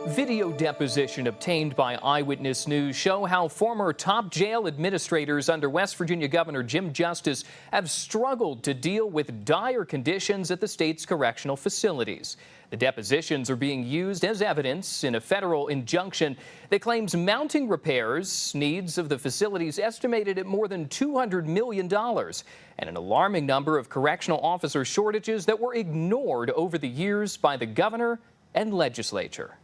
Video deposition obtained by Eyewitness News show how former top jail administrators under West Virginia Governor Jim Justice have struggled to deal with dire conditions at the state's correctional facilities. The depositions are being used as evidence in a federal injunction that claims mounting repairs needs of the facilities estimated at more than $200 million and an alarming number of correctional officer shortages that were ignored over the years by the governor and legislature.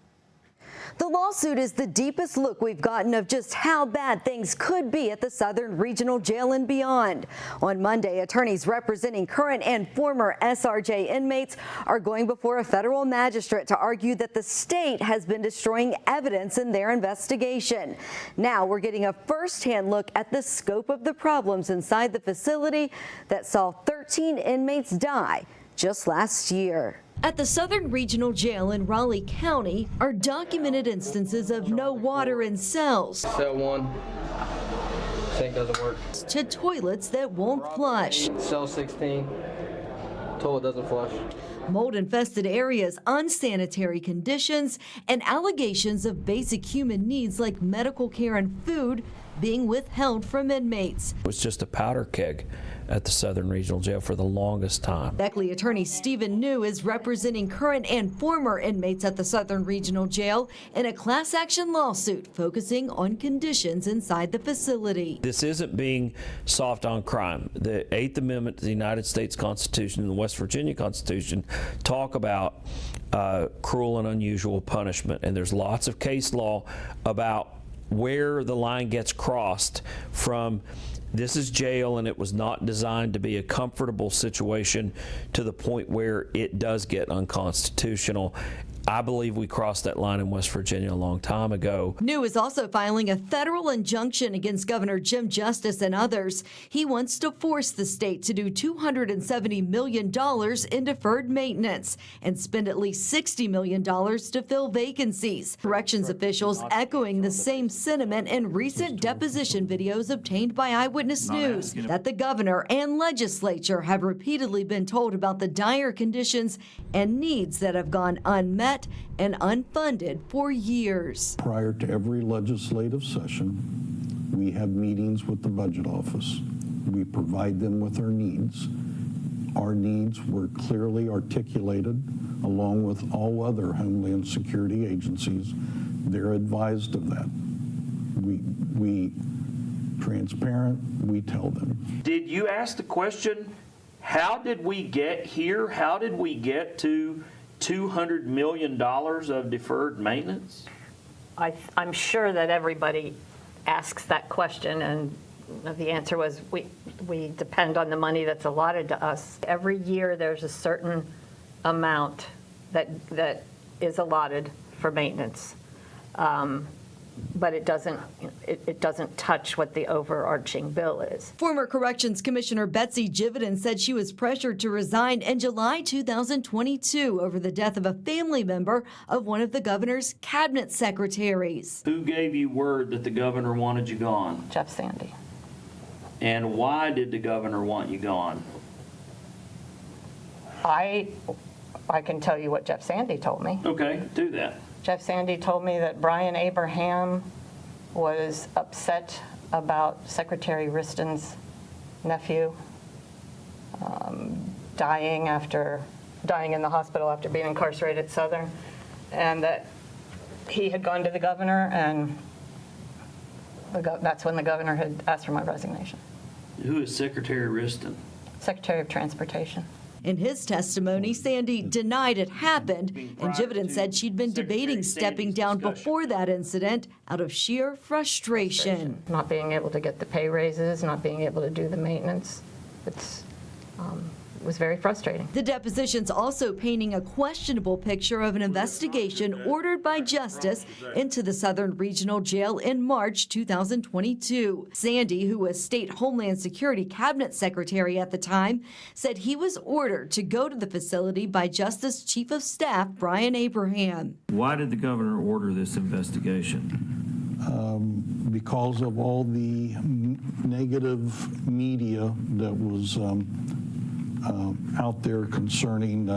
The lawsuit is the deepest look we've gotten of just how bad things could be at the Southern Regional Jail and beyond. On Monday, attorneys representing current and former SRJ inmates are going before a federal magistrate to argue that the state has been destroying evidence in their investigation. Now we're getting a first-hand look at the scope of the problems inside the facility that saw 13 inmates die just last year. At the Southern Regional Jail in Raleigh County are documented instances of no water in cells. Cell 1, sink doesn't work. To toilets that won't flush. Cell 16, toilet doesn't flush. Mold-infested areas, unsanitary conditions, and allegations of basic human needs like medical care and food being withheld from inmates. It was just a powder keg at the Southern Regional Jail for the longest time. Beckley attorney Stephen New is representing current and former inmates at the Southern Regional Jail in a class action lawsuit focusing on conditions inside the facility. This isn't being soft on crime. The 8th Amendment to the United States Constitution and the West Virginia Constitution talk about cruel and unusual punishment, and there's lots of case law about where the line gets crossed from this is jail and it was not designed to be a comfortable situation to the point where it does get unconstitutional. I believe we crossed that line in West Virginia a long time ago. New is also filing a federal injunction against Governor Jim Justice and others. He wants to force the state to do $270 million in deferred maintenance and spend at least $60 million to fill vacancies. Corrections officials echoing the same sentiment in recent deposition videos obtained by Eyewitness News that the governor and legislature have repeatedly been told about the dire conditions and needs that have gone unmet and unfunded for years. Prior to every legislative session, we have meetings with the budget office. We provide them with our needs. Our needs were clearly articulated along with all other Homeland Security agencies. They're advised of that. We transparent, we tell them. Did you ask the question, how did we get here? How did we get to $200 million of deferred maintenance? I'm sure that everybody asks that question, and the answer was we depend on the money that's allotted to us. Every year there's a certain amount that is allotted for maintenance, but it doesn't touch what the overarching bill is. Former Corrections Commissioner Betsy Jividen said she was pressured to resign in July 2022 over the death of a family member of one of the governor's cabinet secretaries. Who gave you word that the governor wanted you gone? Jeff Sandy. And why did the governor want you gone? I can tell you what Jeff Sandy told me. Okay, do that. Jeff Sandy told me that Brian Abraham was upset about Secretary Riston's nephew dying in the hospital after being incarcerated at Southern, and that he had gone to the governor, and that's when the governor had asked for my resignation. Who is Secretary Riston? Secretary of Transportation. In his testimony, Sandy denied it happened, and Jividen said she'd been debating stepping down before that incident out of sheer frustration. Not being able to get the pay raises, not being able to do the maintenance, it was very frustrating. The depositions also painting a questionable picture of an investigation ordered by Justice into the Southern Regional Jail in March 2022. Sandy, who was State Homeland Security Cabinet Secretary at the time, said he was ordered to go to the facility by Justice Chief of Staff Brian Abraham. Why did the governor order this investigation? Because of all the negative media that was out there concerning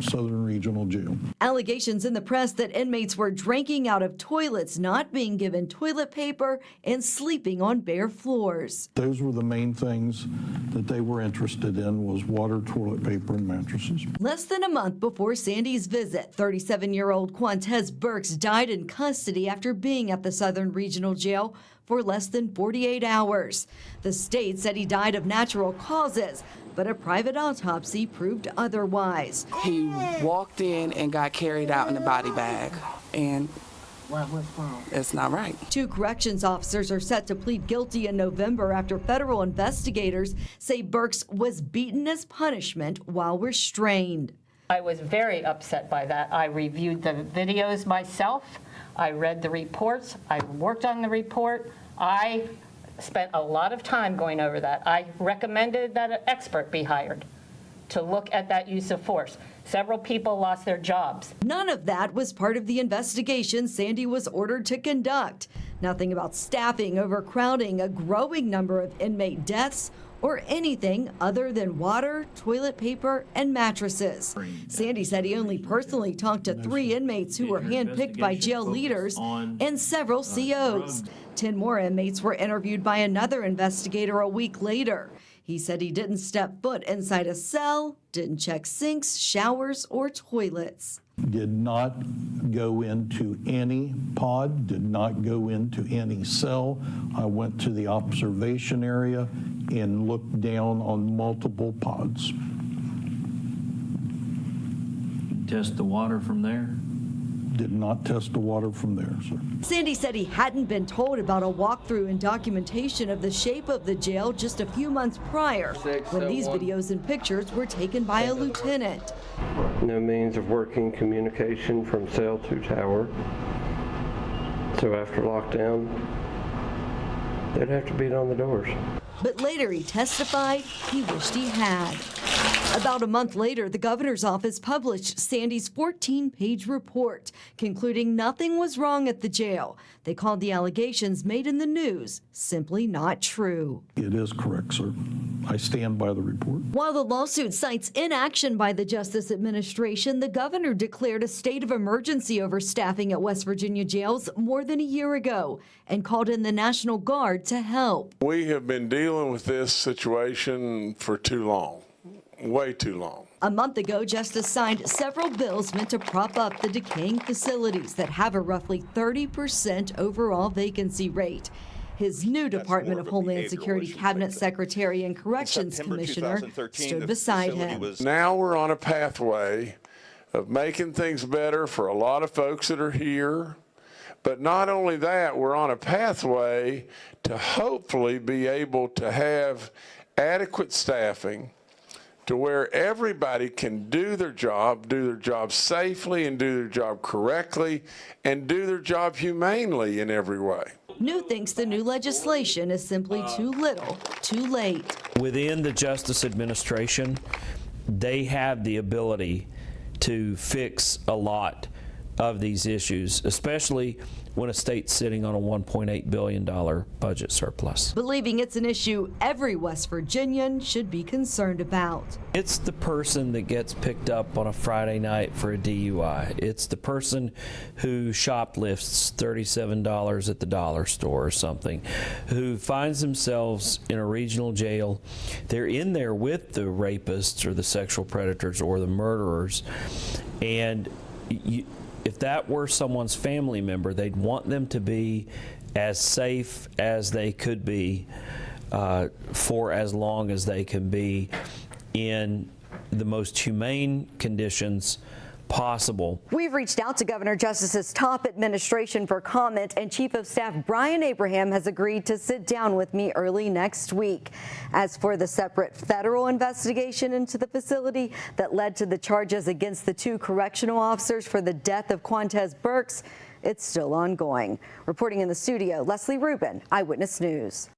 Southern Regional Jail. Allegations in the press that inmates were drinking out of toilets, not being given toilet paper, and sleeping on bare floors. Those were the main things that they were interested in, was water, toilet paper, and mattresses. Less than a month before Sandy's visit, 37-year-old Quantez Burks died in custody after being at the Southern Regional Jail for less than 48 hours. The state said he died of natural causes, but a private autopsy proved otherwise. He walked in and got carried out in a body bag, and it's not right. 2 corrections officers are set to plead guilty in November after federal investigators say Burks was beaten as punishment while restrained. I was very upset by that. I reviewed the videos myself. I read the reports. I worked on the report. I spent a lot of time going over that. I recommended that an expert be hired to look at that use of force. Several people lost their jobs. None of that was part of the investigation Sandy was ordered to conduct. Nothing about staffing, overcrowding, a growing number of inmate deaths, or anything other than water, toilet paper, and mattresses. Sandy said he only personally talked to 3 inmates who were handpicked by jail leaders and several COs. 10 more inmates were interviewed by another investigator a week later. He said he didn't step foot inside a cell, didn't check sinks, showers, or toilets. Did not go into any pod, did not go into any cell. I went to the observation area and looked down on multiple pods. Test the water from there? Did not test the water from there, sir. Sandy said he hadn't been told about a walkthrough and documentation of the shape of the jail just a few months prior, when these videos and pictures were taken by a lieutenant. No means of working communication from cell to tower. So after lockdown, they'd have to beat on the doors. But later he testified he wished he had. About a month later, the governor's office published Sandy's 14-page report, concluding nothing was wrong at the jail. They called the allegations made in the news simply not true. It is correct, sir. I stand by the report. While the lawsuit cites inaction by the Justice Administration, the governor declared a state of emergency over staffing at West Virginia jails more than a year ago and called in the National Guard to help. We have been dealing with this situation for too long. Way too long. A month ago, Justice signed several bills meant to prop up the decaying facilities that have a roughly 30% overall vacancy rate. His new Department of Homeland Security Cabinet Secretary and Corrections Commissioner stood beside him. Now we're on a pathway of making things better for a lot of folks that are here. But not only that, we're on a pathway to hopefully be able to have adequate staffing to where everybody can do their job safely and do their job correctly and do their job humanely in every way. New thinks the new legislation is simply too little, too late. Within the Justice Administration, they have the ability to fix a lot of these issues, especially when a state's sitting on a $1.8 billion budget surplus. Believing it's an issue every West Virginian should be concerned about. It's the person that gets picked up on a Friday night for a DUI. It's the person who shoplifts $37 at the dollar store or something, who finds themselves in a regional jail. They're in there with the rapists or the sexual predators or the murderers, and if that were someone's family member, they'd want them to be as safe as they could be for as long as they can be in the most humane conditions possible. We've reached out to Governor Justice's top administration for comment, and Chief of Staff Brian Abraham has agreed to sit down with me early next week. As for the separate federal investigation into the facility that led to the charges against the 2 correctional officers for the death of Quantez Burks, it's still ongoing. Reporting in the studio, Leslie Rubin, Eyewitness News.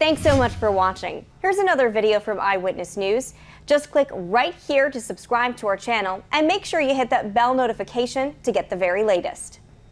Thanks so much for watching. Here's another video from Eyewitness News. Just click right here to subscribe to our channel and make sure you hit that bell notification to get the very latest.